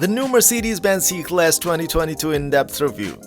the new Mercedes-Benz C-Class 2022 in-depth review.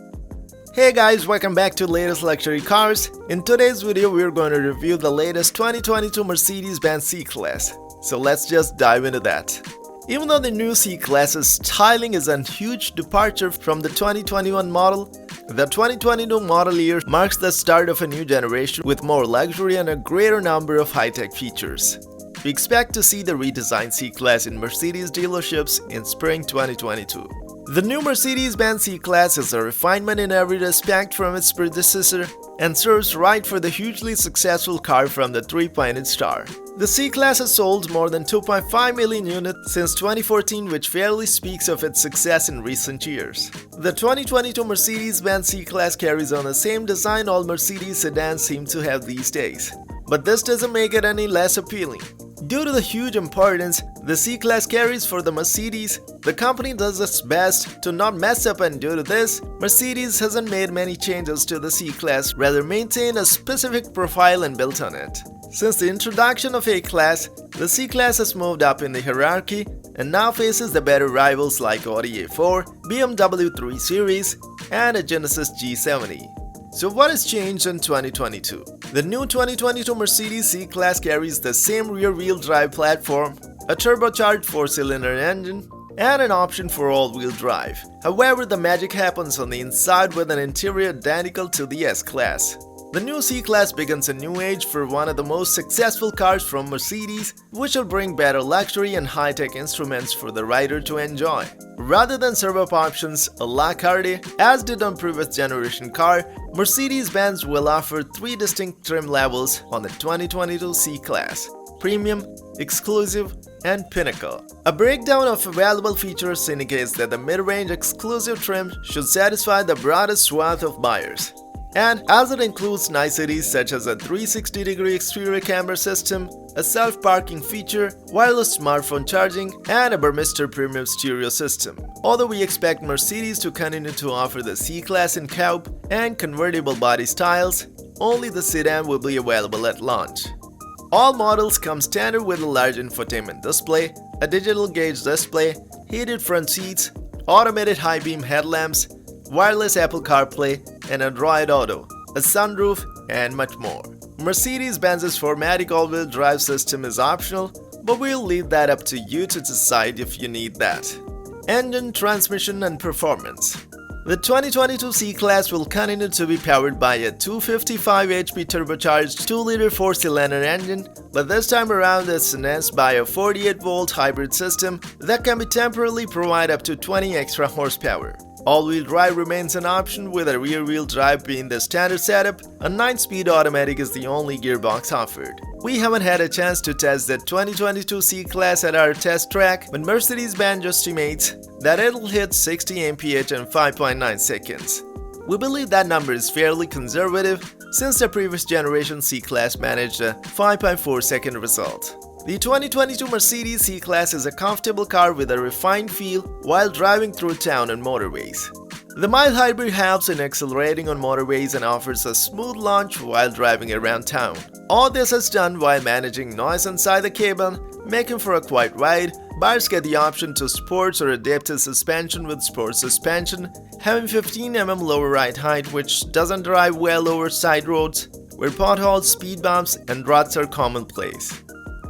Hey guys, welcome back to latest luxury cars. In today's video, we're going to review the latest 2022 Mercedes-Benz C-Class. So let's just dive into that. Even though the new C-Class's styling is a huge departure from the 2021 model, the 2022 model year marks the start of a new generation with more luxury and a greater number of high-tech features. We expect to see the redesigned C-Class in Mercedes dealerships in spring 2022. The new Mercedes-Benz C-Class is a refinement in every respect from its predecessor and serves right for the hugely successful car from the three-pointed star. The C-Class has sold more than 2.5 million units since 2014, which fairly speaks of its success in recent years. The 2022 Mercedes-Benz C-Class carries on the same design all Mercedes sedans seem to have these days. But this doesn't make it any less appealing. Due to the huge importance the C-Class carries for the Mercedes, the company does its best to not mess up, and due to this, Mercedes hasn't made many changes to the C-Class, rather maintained a specific profile and built on it. Since the introduction of A-Class, the C-Class has moved up in the hierarchy and now faces the better rivals like Audi A4, BMW 3 Series, and a Genesis G70. So what has changed in 2022? The new 2022 Mercedes C-Class carries the same rear-wheel drive platform, a turbocharged 4-cylinder engine, and an option for all-wheel drive. However, the magic happens on the inside with an interior identical to the S-Class. The new C-Class begins a new age for one of the most successful cars from Mercedes, which will bring better luxury and high-tech instruments for the rider to enjoy. Rather than servo options a la carte, as did on previous generation car, Mercedes-Benz will offer three distinct trim levels on the 2022 C-Class: Premium, Exclusive, and Pinnacle. A breakdown of available features indicates that the mid-range exclusive trim should satisfy the broadest swath of buyers. And as it includes niceties such as a 360-degree exterior camera system, a self-parking feature, wireless smartphone charging, and a Burmester premium stereo system. Although we expect Mercedes to continue to offer the C-Class in coupe and convertible body styles, only the sedan will be available at launch. All models come standard with a large infotainment display, a digital gauge display, heated front seats, automated high-beam headlamps, wireless Apple CarPlay, and Android Auto, a sunroof, and much more. Mercedes-Benz's 4MATIC all-wheel drive system is optional, but we'll leave that up to you to decide if you need that. Engine, transmission, and performance. The 2022 C-Class will continue to be powered by a 255 HP turbocharged 2-liter 4-cylinder engine, but this time around it's enhanced by a 48-volt hybrid system that can be temporarily provide up to 20 extra horsepower. All-wheel drive remains an option, with a rear-wheel drive being the standard setup. A 9-speed automatic is the only gearbox offered. We haven't had a chance to test the 2022 C-Class at our test track, but Mercedes-Benz estimates that it'll hit 60 mph in 5.9 seconds. We believe that number is fairly conservative, since the previous generation C-Class managed a 5.4-second result. The 2022 Mercedes C-Class is a comfortable car with a refined feel while driving through town and motorways. The mild hybrid helps in accelerating on motorways and offers a smooth launch while driving around town. All this is done while managing noise inside the cabin, making for a quiet ride. Buyers get the option to sports or adaptive suspension with sports suspension, having 15 mm lower ride height, which doesn't drive well over side roads, where potholes, speed bumps, and ruts are commonplace.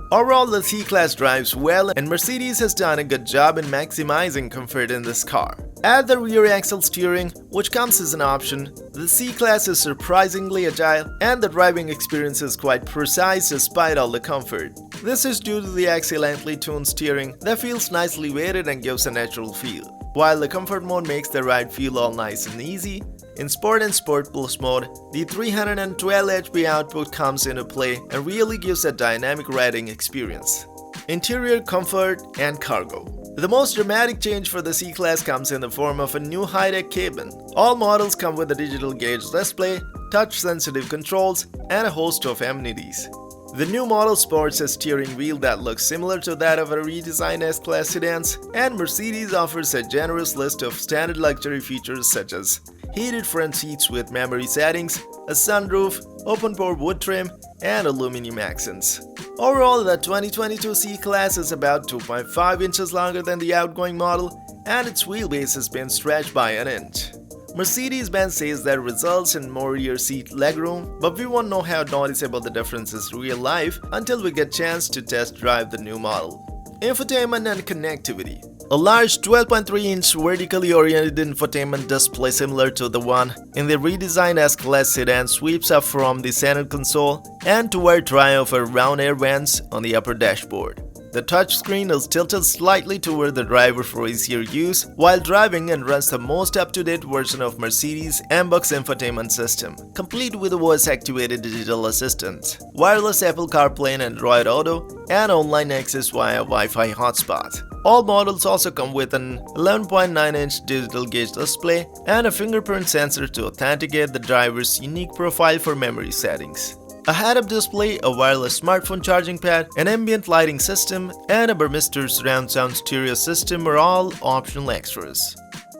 Overall, the C-Class drives well, and Mercedes has done a good job in maximizing comfort in this car. Add the rear axle steering, which comes as an option. The C-Class is surprisingly agile, and the driving experience is quite precise despite all the comfort. This is due to the excellently tuned steering that feels nicely weighted and gives a natural feel. While the comfort mode makes the ride feel all nice and easy, in Sport and Sport Plus mode, the 312 HP output comes into play and really gives a dynamic riding experience. Interior comfort and cargo. The most dramatic change for the C-Class comes in the form of a new high-tech cabin. All models come with a digital gauge display, touch-sensitive controls, and a host of amenities. The new model sports a steering wheel that looks similar to that of a redesigned S-Class sedans, and Mercedes offers a generous list of standard luxury features such as heated front seats with memory settings, a sunroof, open-pore wood trim, and aluminum accents. Overall, the 2022 C-Class is about 2.5 inches longer than the outgoing model and its wheelbase has been stretched by an inch. Mercedes-Benz says that results in more rear seat legroom, but we won't know how noticeable the difference is in real life until we get a chance to test drive the new model. Infotainment and connectivity. A large 12.3-inch vertically oriented infotainment display similar to the one in the redesigned S-Class sedan sweeps up from the center console and toward triumph of round air vents on the upper dashboard. The touchscreen is tilted slightly toward the driver for easier use while driving and runs the most up-to-date version of Mercedes MBUX infotainment system, complete with a voice-activated digital assistant, wireless Apple CarPlay and Android Auto, and online access via Wi-Fi hotspot. All models also come with an 11.9-inch digital gauge display and a fingerprint sensor to authenticate the driver's unique profile for memory settings. A head-up display, a wireless smartphone charging pad, an ambient lighting system, and a Burmester surround sound stereo system are all optional extras.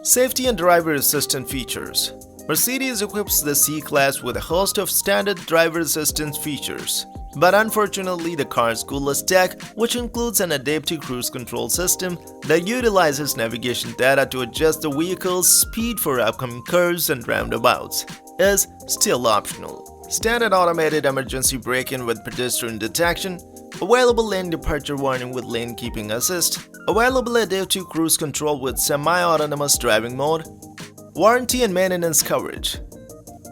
Safety and driver assistance features. Mercedes equips the C-Class with a host of standard driver assistance features. But unfortunately, the car's coolest tech, which includes an adaptive cruise control system that utilizes navigation data to adjust the vehicle's speed for upcoming curves and roundabouts, is still optional. Standard automated emergency braking with pedestrian detection, available lane departure warning with lane keeping assist, available adaptive cruise control with semi-autonomous driving mode, warranty and maintenance coverage.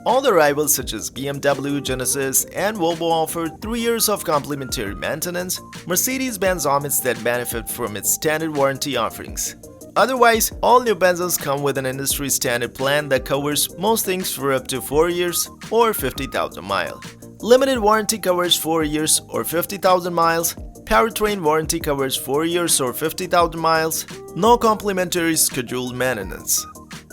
All the rivals such as BMW, Genesis, and Volvo offer 3 years of complimentary maintenance. Mercedes-Benz omits that benefit from its standard warranty offerings. Otherwise, all new Benzes come with an industry standard plan that covers most things for up to 4 years or 50,000 miles. Limited warranty covers 4 years or 50,000 miles. Powertrain warranty covers 4 years or 50,000 miles. No complimentary scheduled maintenance.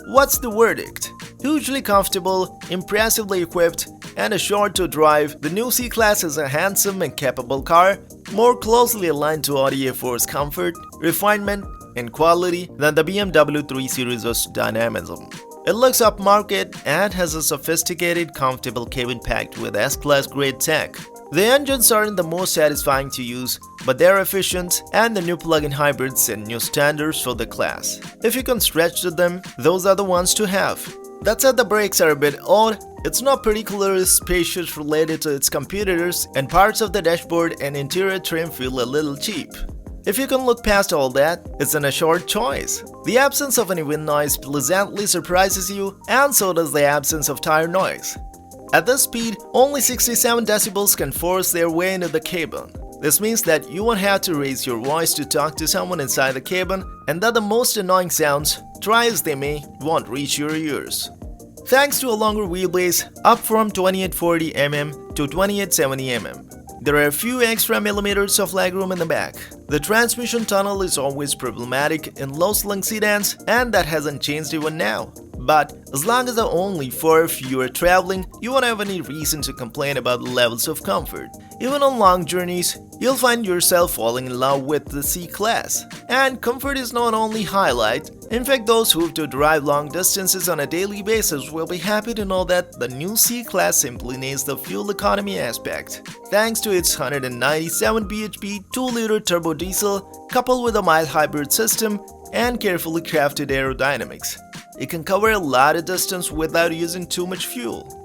What's the verdict? Hugely comfortable, impressively equipped, and assured to drive, the new C-Class is a handsome and capable car, more closely aligned to Audi A4's comfort, refinement, and quality than the BMW 3 Series' dynamism. It looks upmarket and has a sophisticated, comfortable cabin packed with S-Class grade tech. The engines aren't the most satisfying to use, but they're efficient, and the new plug-in hybrids set new standards for the class. If you can stretch to them, those are the ones to have. That said, the brakes are a bit odd. It's not particularly spacious related to its competitors, and parts of the dashboard and interior trim feel a little cheap. If you can look past all that, it's an assured choice. The absence of any wind noise pleasantly surprises you, and so does the absence of tire noise. At this speed, only 67 decibels can force their way into the cabin. This means that you won't have to raise your voice to talk to someone inside the cabin, and that the most annoying sounds, try as they may, won't reach your ears. Thanks to a longer wheelbase, up from 2840 mm to 2870 mm. There are a few extra millimeters of legroom in the back. The transmission tunnel is always problematic in low-slung sedans, and that hasn't changed even now. But as long as only for if you are traveling, you won't have any reason to complain about the levels of comfort. Even on long journeys, you'll find yourself falling in love with the C-Class. And comfort is not only highlight. In fact, those who have to drive long distances on a daily basis will be happy to know that the new C-Class simply nails the fuel economy aspect. Thanks to its 197 bhp 2-liter turbo diesel, coupled with a mild hybrid system and carefully crafted aerodynamics, it can cover a lot of distance without using too much fuel.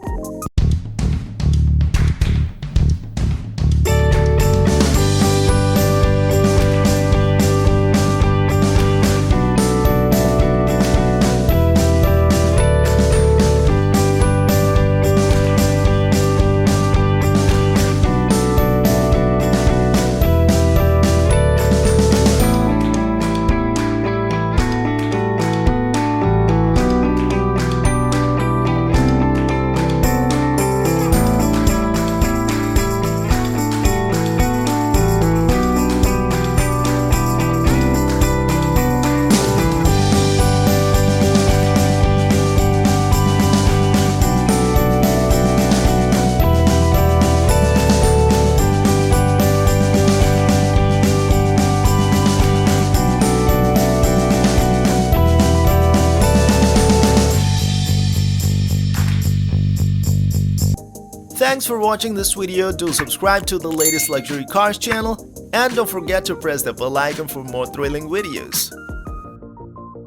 Thanks for watching this video. Do subscribe to the latest luxury cars channel and don't forget to press the bell icon for more thrilling videos.